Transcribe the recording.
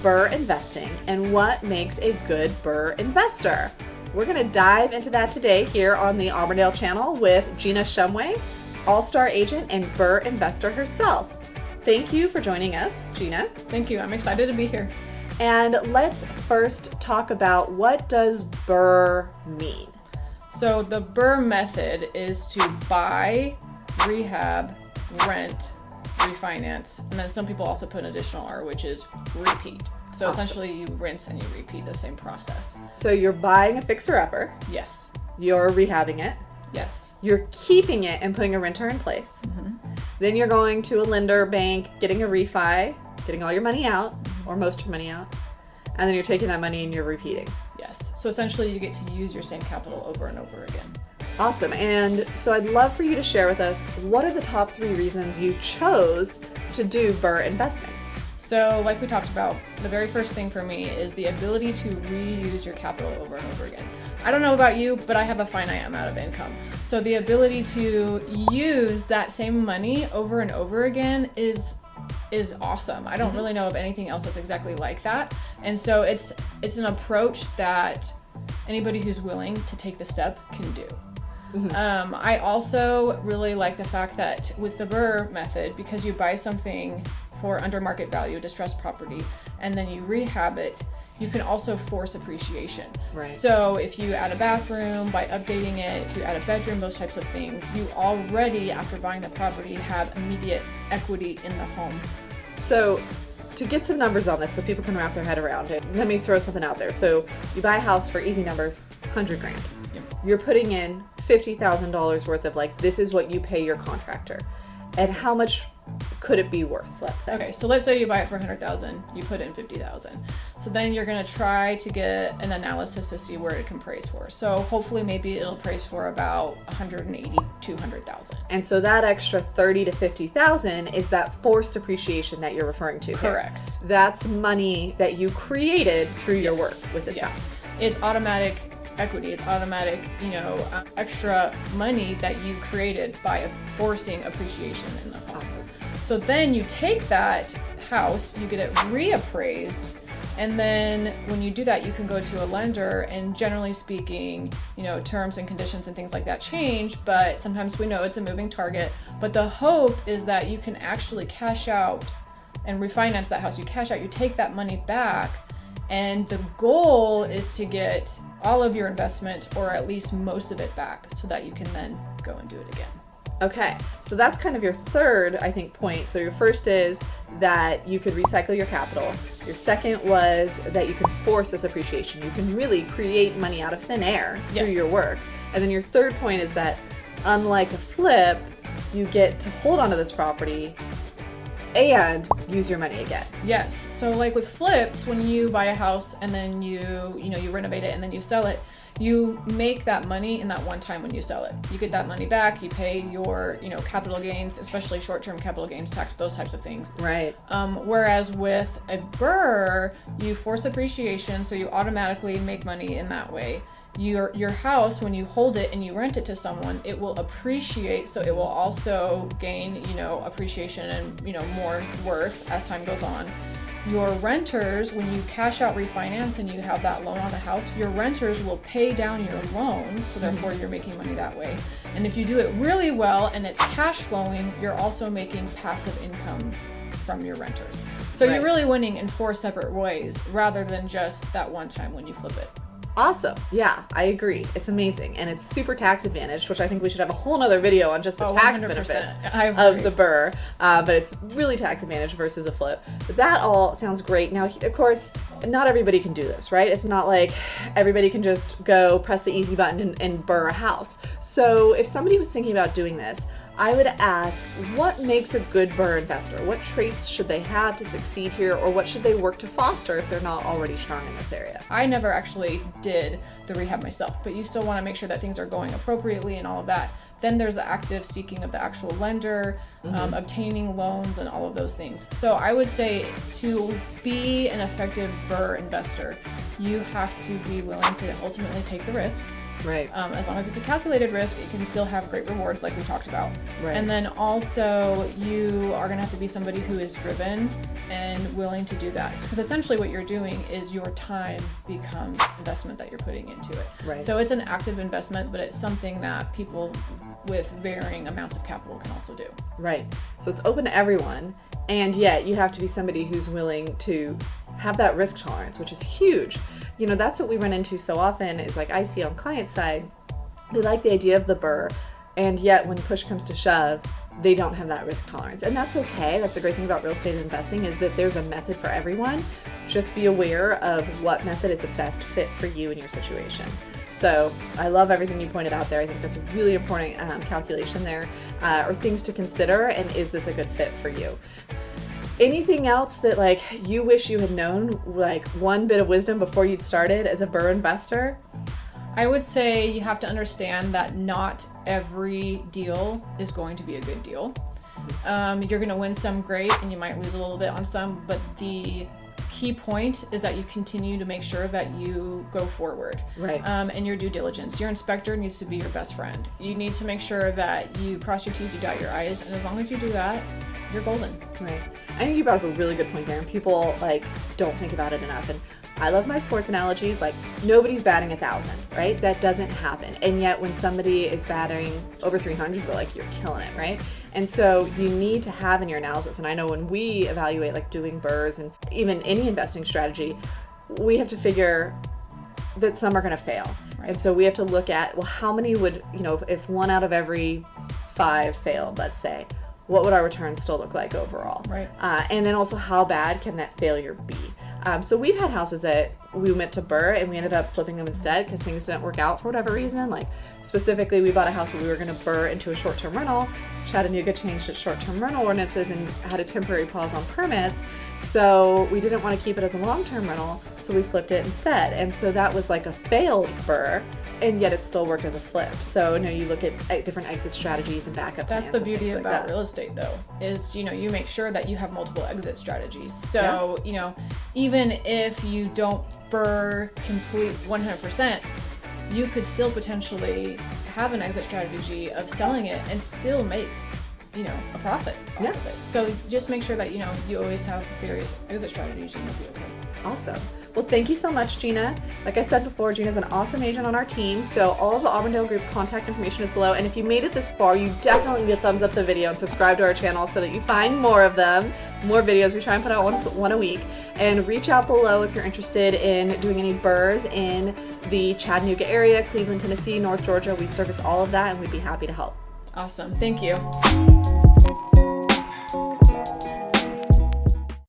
Brrrr investing and what makes a good Brrrr investor. We're going to dive into that today here on the Auburndale channel with Gina Shumway, all-star agent and Brrrr investor herself. Thank you for joining us, Gina. Thank you. I'm excited to be here. And let's first talk about, what does Brrrr mean? So the Brrrr method is to buy, rehab, rent, refinance, and then some people also put an additional R, which is repeat. So Awesome. Essentially you rinse and you repeat the same process. So you're buying a fixer-upper, Yes. you're rehabbing it, Yes. you're keeping it and putting a renter in place. Then you're going to a lender, bank, getting a refi, getting all your money out, or most of your money out, and then you're taking that money and you're repeating. Yes. So essentially you get to use your same capital over and over again. Awesome. And so I'd love for you to share with us, what are the top 3 reasons you chose to do Brrrr investing? So like we talked about, the very first thing for me is the ability to reuse your capital over and over again. I don't know about you, but I have a finite amount of income. So the ability to use that same money over and over again is awesome. I don't really know of anything else that's exactly like that. And so it's an approach that anybody who's willing to take the step can do. I also really like the fact that with the Brrrr method, because you buy something for under market value, distressed property, and then you rehab it, you can also force appreciation. Right. So if you add a bathroom, by updating it, if you add a bedroom, those types of things, you already, after buying the property, have immediate equity in the home. So to get some numbers on this so people can wrap their head around it, let me throw something out there. So you buy a house for easy numbers, $100 grand. Yep. You're putting in $50,000 worth of, like, this is what you pay your contractor. And how much could it be worth, let's say? Okay, so let's say you buy it for $100,000, you put in $50,000. So then you're gonna try to get an analysis to see where it can praise for. So hopefully maybe it'll praise for about $180,000, $200,000. And so that extra $30,000 to $50,000 is that forced appreciation that you're referring to here. Correct. That's money that you created through your work with this house. It's automatic equity. It's automatic, extra money that you created by forcing appreciation in the home. Awesome. So then you take that house, you get it reappraised, and then when you do that, you can go to a lender, and generally speaking, terms and conditions and things like that change, but sometimes we know it's a moving target. But the hope is that you can actually cash out and refinance that house. You cash out, you take that money back, and the goal is to get all of your investment, or at least most of it, back, so that you can then go and do it again. Okay, so that's kind of your third, I think, point. So your first is that you could recycle your capital. Your second was that you can force this appreciation. You can really create money out of thin air through your work. And then your third point is that, unlike a flip, you get to hold onto this property and use your money again. Yes. So like with flips, when you buy a house and then you renovate it and then you sell it, you make that money in that one time when you sell it. You get that money back, you pay your, capital gains, especially short-term capital gains tax, those types of things. Right. Whereas with a Brrrr, you force appreciation, so you automatically make money in that way. Your house, when you hold it and you rent it to someone, it will appreciate, so it will also gain, appreciation and, more worth as time goes on. Your renters, when you cash out refinance and you have that loan on the house, your renters will pay down your loan, so therefore you're making money that way. And if you do it really well and it's cash flowing, you're also making passive income from your renters. So You're really winning in 4 separate ways rather than just that one time when you flip it. Awesome. Yeah, I agree. It's amazing. And it's super tax advantaged, which I think we should have a whole nother video on just the tax 100%. benefits of the Brrrr. But it's really tax advantaged versus a flip. But that all sounds great. Now, of course, not everybody can do this, right? It's not like everybody can just go press the easy button and Brrrr a house. So if somebody was thinking about doing this, I would ask, what makes a good Brrrr investor? What traits should they have to succeed here, or what should they work to foster if they're not already strong in this area? I never actually did the rehab myself, but you still want to make sure that things are going appropriately and all of that. Then there's the active seeking of the actual lender, obtaining loans and all of those things. So I would say to be an effective Brrrr investor, you have to be willing to ultimately take the risk. Right. As long as it's a calculated risk, it can still have great rewards like we talked about. Right. And then also you are going to have to be somebody who is driven and willing to do that, because essentially what you're doing is your time becomes investment that you're putting into it. Right. So it's an active investment, but it's something that people with varying amounts of capital can also do. Right. So it's open to everyone, and yet you have to be somebody who's willing to have that risk tolerance, which is huge. You know, that's what we run into so often is like I see on client side, they like the idea of the Brrrr, and yet when push comes to shove, they don't have that risk tolerance. And that's okay. That's a great thing about real estate investing is that there's a method for everyone. Just be aware of what method is the best fit for you and your situation. So I love everything you pointed out there. I think that's a really important calculation there, or things to consider, and is this a good fit for you? Anything else that like you wish you had known, like one bit of wisdom before you'd started as a Brrrr investor? I would say you have to understand that not every deal is going to be a good deal. You're going to win some great, and you might lose a little bit on some, but the key point is that you continue to make sure that you go forward. Right. And your due diligence. Your inspector needs to be your best friend. You need to make sure that you cross your T's, you dot your I's, and as long as you do that, you're golden. Right. I think you brought up a really good point there, and people like don't think about it enough. And I love my sports analogies. Like nobody's batting 1,000, right? That doesn't happen. And yet when somebody is batting over 300, we're like, you're killing it, right? And so you need to have in your analysis. And I know when we evaluate like doing Brrrrs and even any investing strategy, we have to figure that some are going to fail. Right. And so we have to look at, well, how many would, you know, if 1 out of every 5 failed, let's say, what would our returns still look like overall? Right. And then also how bad can that failure be? So we've had houses that we went to Brrrr and we ended up flipping them instead because things didn't work out for whatever reason. Like specifically, we bought a house that we were going to Brrrr into a short-term rental. Chattanooga changed its short-term rental ordinances and had a temporary pause on permits. So we didn't want to keep it as a long-term rental, so we flipped it instead. And so that was like a failed Brrrr, and yet it still worked as a flip. So you know, you look at different exit strategies and backup plans. That's the beauty like about that. real estate, though, is you know, you make sure that you have multiple exit strategies. So you know, even if you don't Brrrr complete 100%, you could still potentially have an exit strategy of selling it and still make, you know, a profit off of it. So just make sure that, you know, you always have various exit strategies and you'll be okay. Awesome. Well, thank you so much, Gina. Like I said before, Gina's an awesome agent on our team. So all of the Auburndale Group contact information is below. And if you made it this far, you definitely need to thumbs up the video and subscribe to our channel so that you find more of them, more videos. We try and put out one a week. And reach out below if you're interested in doing any Brrrrs in the Chattanooga area, Cleveland, Tennessee, North Georgia. We service all of that and we'd be happy to help. Awesome. Thank you.